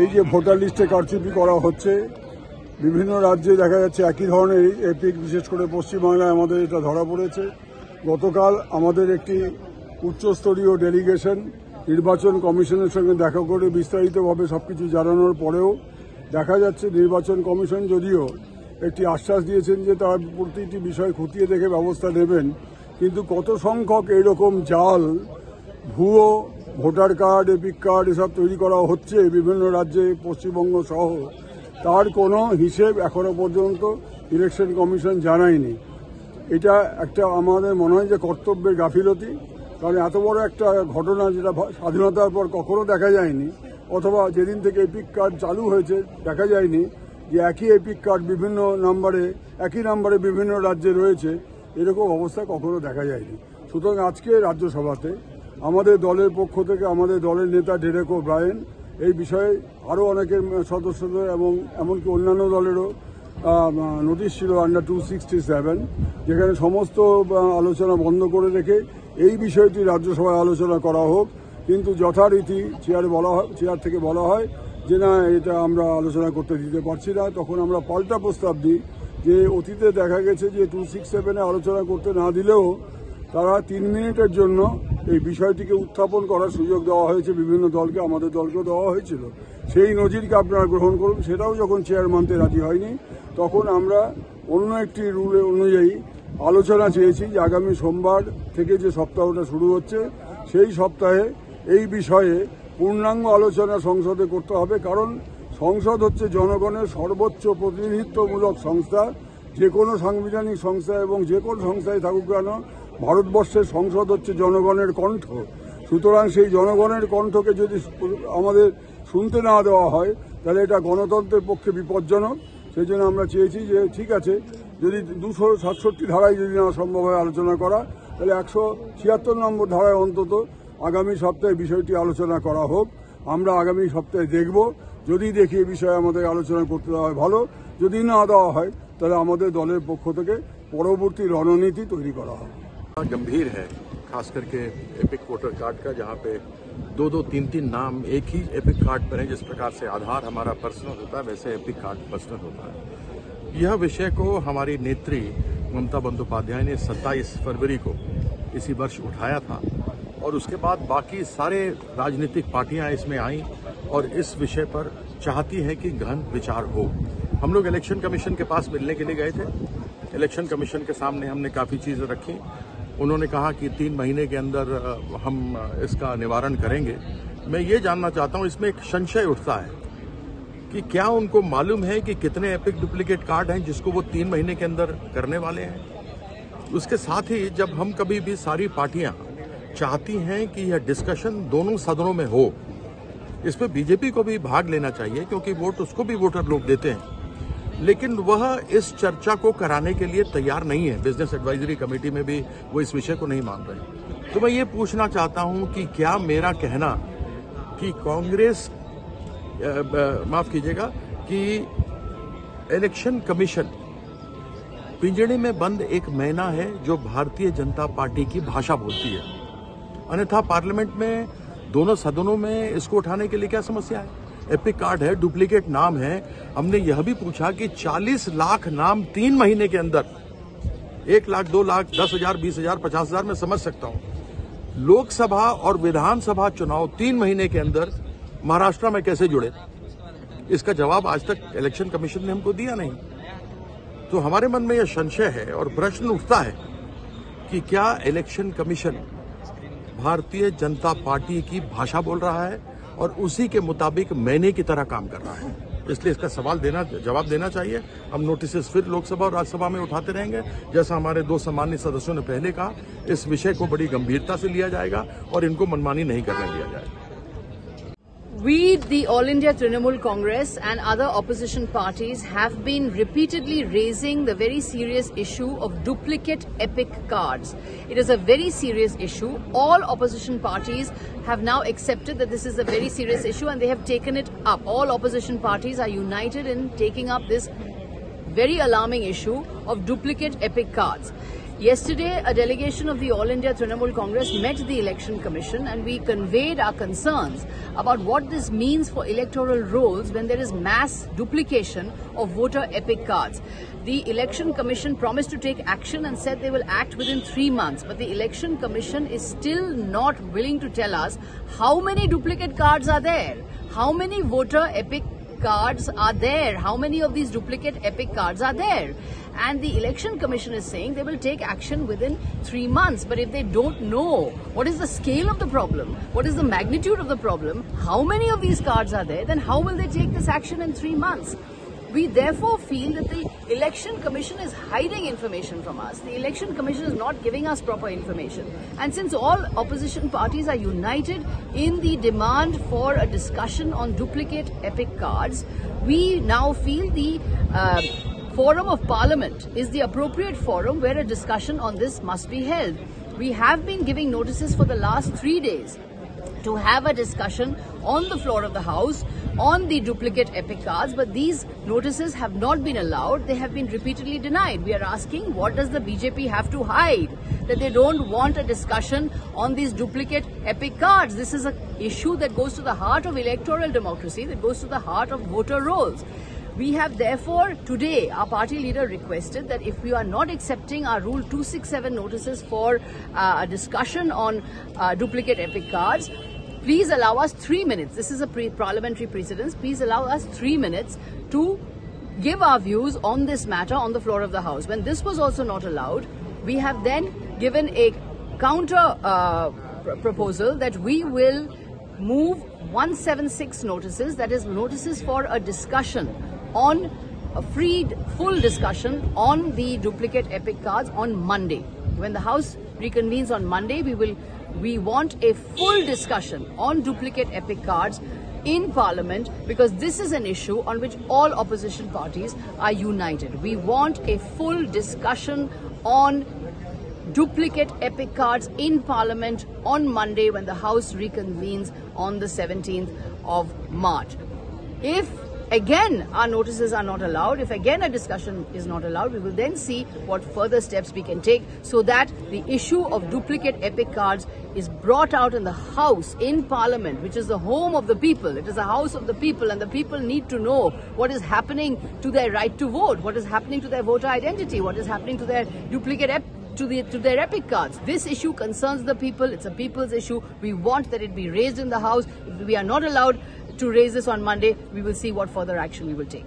এই যে ভোটার লিস্টে কারচুপি করা হচ্ছে, বিভিন্ন রাজ্যে দেখা যাচ্ছে একই ধরনের এপিক, বিশেষ করে পশ্চিমবাংলায় আমাদের এটা ধরা পড়েছে। গতকাল আমাদের একটি উচ্চস্তরীয় ডেলিগেশন নির্বাচন কমিশনের সঙ্গে দেখা করে বিস্তারিতভাবে সবকিছু জানানোর পরেও দেখা যাচ্ছে নির্বাচন কমিশন যদিও একটি আশ্বাস দিয়েছেন যে তারা প্রতিটি বিষয় খতিয়ে দেখে ব্যবস্থা নেবেন, কিন্তু কত সংখ্যক এরকম জাল ভুয়ো ভোটার কার্ড, এপিক কার্ড এসব তৈরি করা হচ্ছে বিভিন্ন রাজ্যে, পশ্চিমবঙ্গ সহ, তার কোনো হিসেব এখনো পর্যন্ত ইলেকশন কমিশন জানায়নি। এটা একটা আমাদের মনে হয় যে কর্তব্যের গাফিলতি, কারণ এত বড় একটা ঘটনা যেটা স্বাধীনতার পর কখনো দেখা যায়নি, অথবা যেদিন থেকে এপিক কার্ড চালু হয়েছে দেখা যায়নি যে একই এপিক কার্ড বিভিন্ন নাম্বারে, একই নাম্বারে বিভিন্ন রাজ্যে রয়েছে, এরকম অবস্থা কখনো দেখা যায়নি। সুতরাং আজকে রাজ্যসভাতে আমাদের দলের পক্ষ থেকে আমাদের দলের নেতা ডেরেক ওব্রায়েন এই বিষয়ে আরও অনেকের সদস্যদের এবং এমনকি অন্যান্য দলেরও নোটিশ ছিল আন্ডার 267, যেখানে সমস্ত আলোচনা বন্ধ করে রেখে এই বিষয়টি রাজ্যসভায় আলোচনা করা হোক। কিন্তু যথারীতি চেয়ার থেকে বলা হয় যে না, এটা আমরা আলোচনা করতে দিতে পারছি না। তখন আমরা পাল্টা প্রস্তাব দিই যে অতীতে দেখা গেছে যে 267-এ আলোচনা করতে না দিলেও তারা 3 মিনিটের জন্য এই বিষয়টিকে উত্থাপন করার সুযোগ দেওয়া হয়েছে বিভিন্ন দলকে, আমাদের দলকেও দেওয়া হয়েছিল। সেই নজিরকে আপনারা গ্রহণ করুন। সেটাও যখন চেয়ার মানতে রাজি হয়নি, তখন আমরা অন্য একটি রুল অনুযায়ী আলোচনা চেয়েছি যে আগামী সোমবার থেকে যে সপ্তাহটা শুরু হচ্ছে সেই সপ্তাহে এই বিষয়ে পূর্ণাঙ্গ আলোচনা সংসদে করতে হবে। কারণ সংসদ হচ্ছে জনগণের সর্বোচ্চ প্রতিনিধিত্বমূলক সংস্থা। যে কোনো সাংবিধানিক সংস্থা এবং যে কোনো সংস্থায় থাকুক কেন, ভারতবর্ষের সংসদ হচ্ছে জনগণের কণ্ঠ। সুতরাং সেই জনগণের কণ্ঠকে যদি আমাদের শুনতে না দেওয়া হয়, তাহলে এটা গণতন্ত্রের পক্ষে বিপজ্জনক। সেই জন্য আমরা চেয়েছি যে ঠিক আছে, যদি 267 ধারায় যদি না সম্ভব হয় আলোচনা করা, তাহলে 176 নম্বর ধারায় অন্তত আগামী সপ্তাহে বিষয়টি আলোচনা করা হোক। আমরা আগামী সপ্তাহে দেখব, যদি দেখি এই বিষয়ে আমাদের আলোচনা করতে দেওয়া হয় ভালো, যদি না দেওয়া হয় তাহলে আমাদের দলের পক্ষ থেকে পরবর্তী রণনীতি তৈরি করা হবে। गंभीर है, खास करके एपिक वोटर कार्ड का, जहां पे 2-2, 3-3 नाम एक ही एपिक कार्ड पर है। जिस प्रकार से आधार हमारा पर्सनल होता है, वैसे एपिक कार्ड पर्सनल होता है। यह विषय को हमारी नेत्री ममता बंदोपाध्याय ने 27 फरवरी को इसी वर्ष उठाया था, और उसके बाद बाकी सारे राजनीतिक पार्टियां इसमें आई और इस विषय पर चाहती हैं कि गहन विचार हो। हम लोग इलेक्शन कमीशन के पास मिलने के लिए गए थे। इलेक्शन कमीशन के सामने हमने काफ़ी चीज़ें रखी। उन्होंने कहा कि 3 महीने के अंदर हम इसका निवारण करेंगे। मैं ये जानना चाहता हूँ, इसमें एक संशय उठता है कि क्या उनको मालूम है कि कितने एपिक डुप्लीकेट कार्ड हैं जिसको वो 3 महीने के अंदर करने वाले हैं। उसके साथ ही जब हम कभी भी सारी पार्टियां चाहती हैं कि यह डिस्कशन दोनों सदनों में हो, इसमें बीजेपी को भी भाग लेना चाहिए, क्योंकि वोट उसको भी वोटर लोग देते हैं, लेकिन वह इस चर्चा को कराने के लिए तैयार नहीं है। बिजनेस एडवाइजरी कमेटी में भी वो इस विषय को नहीं मान रहे। तो मैं ये पूछना चाहता हूं कि क्या मेरा कहना कि कांग्रेस, माफ कीजिएगा, कि इलेक्शन कमीशन पिंजड़े में बंद एक मैना है जो भारतीय जनता पार्टी की भाषा बोलती है। अन्यथा पार्लियामेंट में दोनों सदनों में इसको उठाने के लिए क्या समस्या है? एपिक कार्ड है, डुप्लीकेट नाम है। हमने यह भी पूछा कि 40 लाख नाम 3 महीने के अंदर, 1 लाख, 2 लाख, 10,000, 20,000, 50,000 में समझ सकता हूं। लोकसभा और विधानसभा चुनाव 3 महीने के अंदर महाराष्ट्र में कैसे जुड़े? इसका जवाब आज तक इलेक्शन कमीशन ने हमको दिया नहीं। तो हमारे मन में यह संशय है और प्रश्न उठता है कि क्या election commission Bharatiya Janata party की भाषा बोल रहा है और उसी के मुताबिक मैंने की तरह काम कर रहा है? इसलिए इसका जवाब देना चाहिए। हम नोटिस फिर लोकसभा और राज्यसभा में उठाते रहेंगे। जैसा हमारे 2 सम्मानित सदस्यों ने पहले कहा, इस विषय को बड़ी गंभीरता से लिया जाएगा और इनको मनमानी नहीं करने दिया जाएगा। We, the All India Trinamool Congress and other opposition parties have been repeatedly raising the very serious issue of duplicate epic cards. It is a very serious issue. All opposition parties have now accepted that this is a very serious issue and they have taken it up. All opposition parties are united in taking up this very alarming issue of duplicate epic cards. Yesterday, a delegation of the All India Trinamool Congress met the Election Commission and we conveyed our concerns about what this means for electoral rolls when there is mass duplication of voter epic cards. The Election Commission promised to take action and said they will act within 3 months, but the Election Commission is still not willing to tell us how many duplicate cards are there, how many voter epic cards are there, how many of these duplicate epic cards are there. And the Election Commission is saying they will take action within 3 months. But if they don't know what is the scale of the problem, what is the magnitude of the problem, how many of these cards are there, then how will they take this action in 3 months? We therefore feel that the Election Commission is hiding information from us. The Election Commission is not giving us proper information. And since all opposition parties are united in the demand for a discussion on duplicate epic cards, we now feel the Forum of Parliament is the appropriate forum where a discussion on this must be held. We have been giving notices for the last 3 days to have a discussion on the floor of the House on the duplicate epic cards, but these notices have not been allowed. They have been repeatedly denied. We are asking, what does the BJP have to hide? That they don't want a discussion on these duplicate epic cards. This is an issue that goes to the heart of electoral democracy, that goes to the heart of voter rolls. We have therefore today, our party leader requested that if we are not accepting our Rule 267 notices for a discussion on duplicate epic cards, please allow us 3 minutes. This is a parliamentary precedence. Please allow us 3 minutes to give our views on this matter on the floor of the House. When this was also not allowed, we have then given a counter proposal that we will move 176 notices, that is notices for a discussion on a full discussion on the duplicate epic cards on Monday. When the House reconvenes on Monday, we want a full discussion on duplicate epic cards in Parliament, because this is an issue on which all opposition parties are united. We want a full discussion on duplicate epic cards in Parliament on Monday when the House reconvenes on the 17th of March. If again our notices are not allowed, if again a discussion is not allowed, we will then see what further steps we can take so that the issue of duplicate epic cards is brought out in the House, in Parliament, which is the home of the people. It is the house of the people, and the people need to know what is happening to their right to vote, what is happening to their voter identity, what is happening to their duplicate to their epic cards. This issue concerns the people. It's a people's issue. We want that it be raised in the House. If we are not allowed to raise this on Monday, we will see what further action we will take.